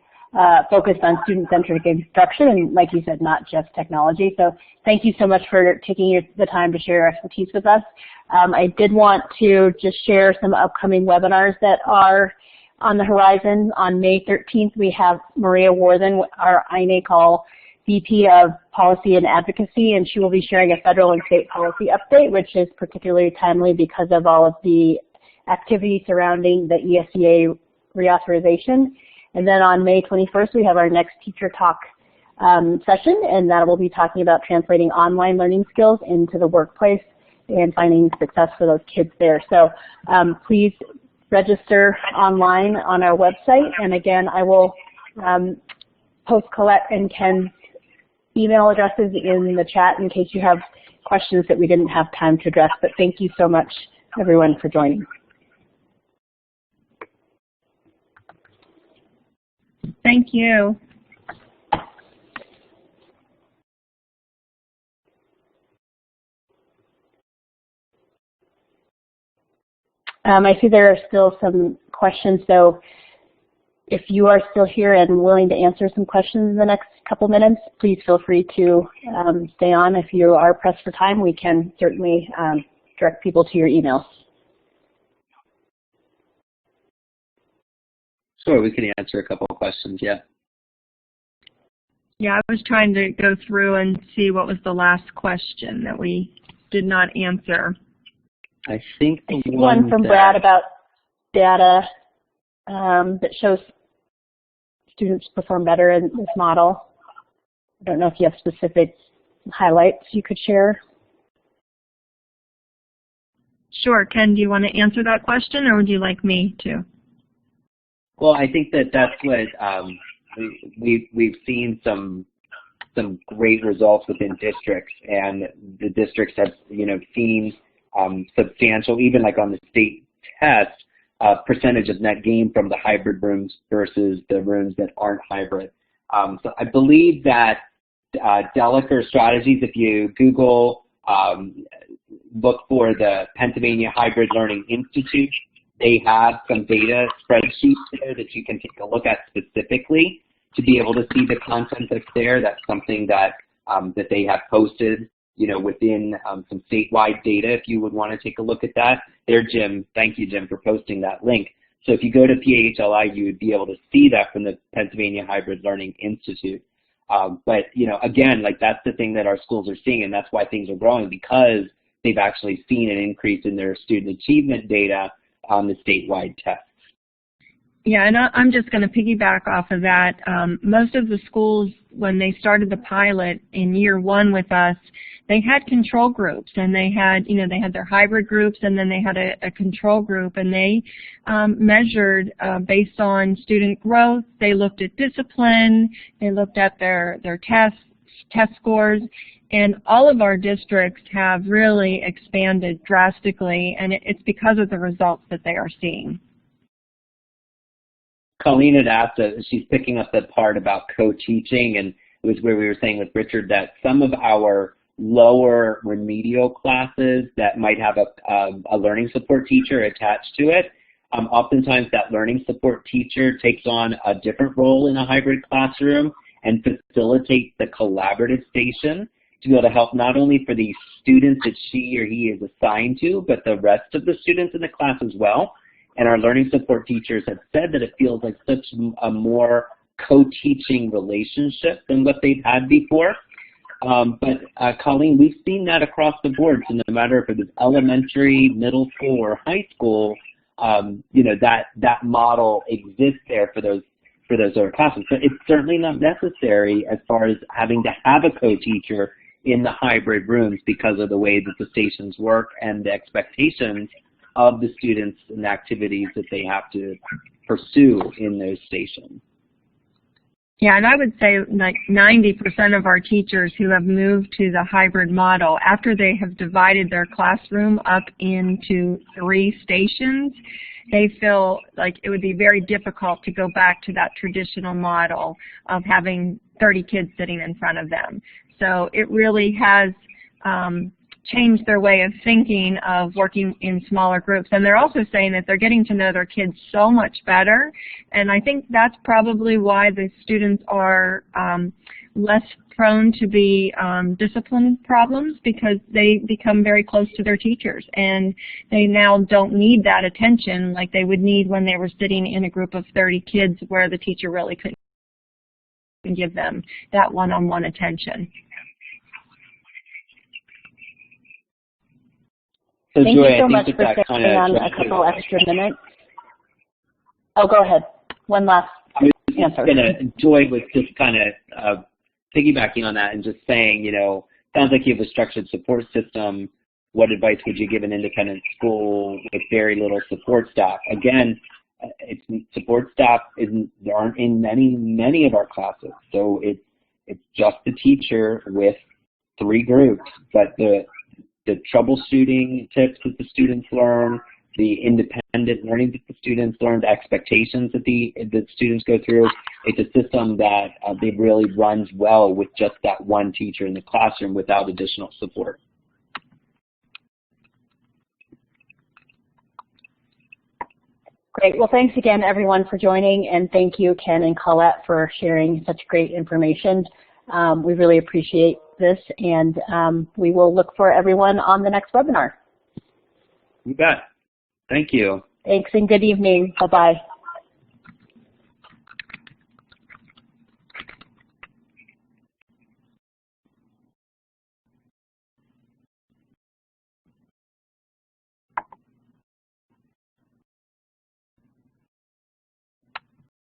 focused on student-centered instruction, and like you said, not just technology. So thank you so much for taking the time to share your expertise with us. I did want to just share some upcoming webinars that are on the horizon. On May 13th, we have Maria Warthen, our iNACOL VP of Policy and Advocacy, and she will be sharing a federal and state policy update, which is particularly timely because of all of the activity surrounding the ESEA reauthorization. And then on May 21st, we have our next Teacher Talk session, and that will be talking about translating online learning skills into the workplace and finding success for those kids there. So please register online on our website, and again, I will post Colette and Ken's email addresses in the chat in case you have questions that we didn't have time to address. But thank you so much, everyone, for joining. Thank you. I see there are still some questions, so if you are still here and willing to answer some questions in the next couple minutes, please feel free to stay on. If you are pressed for time, we can certainly direct people to your emails. Sure, we can answer a couple of questions, yeah. Yeah, I was trying to go through and see what was the last question that we did not answer. I think the one from Brad about data that shows students perform better in this model? I don't know if you have specific highlights you could share. Sure. Ken, do you want to answer that question, or would you like me to? Well, I think that that's what we've seen some great results within districts, and the districts have seen substantial, even like on the state test, percentage of net gain from the hybrid rooms versus the rooms that aren't hybrid. So I believe that Deliker Strategies, if you Google, look for the Pennsylvania Hybrid Learning Institute, they have some data spreadsheets there that you can take a look at specifically to be able to see the content that's there. That's something that that they have posted, within some statewide data. If you would want to take a look at that, there, Jim. Thank you, Jim, for posting that link. So if you go to PAHLI, you would be able to see that from the Pennsylvania Hybrid Learning Institute. But again, like that's the thing that our schools are seeing, and that's why things are growing, because they've actually seen an increase in their student achievement data on the statewide tests. Yeah, and I'm just going to piggyback off of that. Most of the schools, when they started the pilot in year one with us, they had control groups, and they had, they had their hybrid groups, and then they had a control group, and they measured based on student growth. They looked at discipline. They looked at their test scores, and all of our districts have really expanded drastically, and it's because of the results that they are seeing. Colleen had asked, she's picking up the part about co-teaching, and it was where we were saying with Richard that some of our lower remedial classes that might have a learning support teacher attached to it, oftentimes that learning support teacher takes on a different role in a hybrid classroom and facilitates the collaborative station to be able to help not only for the students that she or he is assigned to, but the rest of the students in the class as well. And our learning support teachers have said that it feels like such a more co-teaching relationship than what they've had before. But Colleen, we've seen that across the board. So no matter if it was elementary, middle school, or high school, that model exists there for those other classes. So it's certainly not necessary as far as having to have a co-teacher in the hybrid rooms because of the way that the stations work and the expectations of the students and the activities that they have to pursue in those stations. Yeah, and I would say like 90% of our teachers who have moved to the hybrid model, after they have divided their classroom up into 3 stations, they feel like it would be very difficult to go back to that traditional model of having 30 kids sitting in front of them. So it really has changed their way of thinking of working in smaller groups. And they're also saying that they're getting to know their kids so much better. And I think that's probably why the students are less prone to be discipline problems, because they become very close to their teachers. And they now don't need that attention like they would need when they were sitting in a group of 30 kids where the teacher really couldn't give them that one-on-one attention. So Thank Joy, you so I much think for that staying on a couple extra minutes. Oh, go ahead. One last answer. Joy was just kind of piggybacking on that and just saying, sounds like you have a structured support system. What advice would you give an independent school with very little support staff? Again, support staff aren't in many of our classes, so it's just the teacher with 3 groups, but the troubleshooting tips that the students learn, the independent learning that the students learn, the expectations that the students go through. It's a system that they really runs well with just that one teacher in the classroom without additional support. Great. Well, thanks again, everyone, for joining, and thank you, Ken and Colette, for sharing such great information. We really appreciate this, and we will look for everyone on the next webinar. You bet. Thank you. Thanks, and good evening. Bye-bye.